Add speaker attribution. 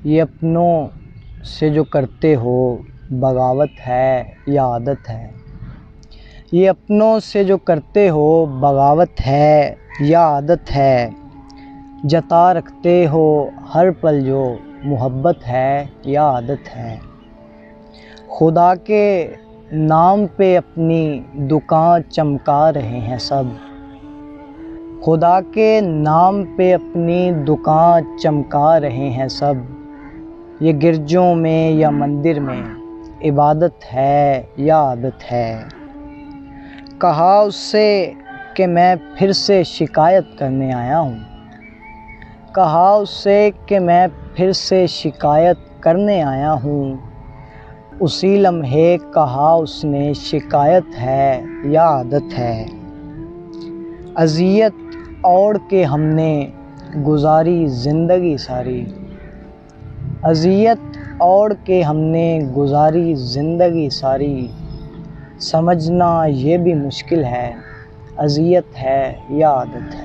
Speaker 1: ये अपनों से जो करते हो बगावत है या आदत है। ये अपनों से जो करते हो बगावत है या आदत है। जता रखते हो हर पल जो मोहब्बत है या आदत है। खुदा के नाम पे अपनी दुकान चमका रहे हैं सब। खुदा के नाम पे अपनी दुकान चमका रहे हैं सब। ये गिरजों में या मंदिर में इबादत है या आदत है। कहा उससे कि मैं फिर से शिकायत करने आया हूँ। कहा उससे कि मैं फिर से शिकायत करने आया हूँ। उसी लम्हे कहा उसने शिकायत है या आदत है। अज़ियत ओढ़ के हमने गुजारी ज़िंदगी सारी। अज़ियत ओढ़ के हमने गुजारी ज़िंदगी सारी। समझना ये भी मुश्किल है अज़ियत है या आदत है।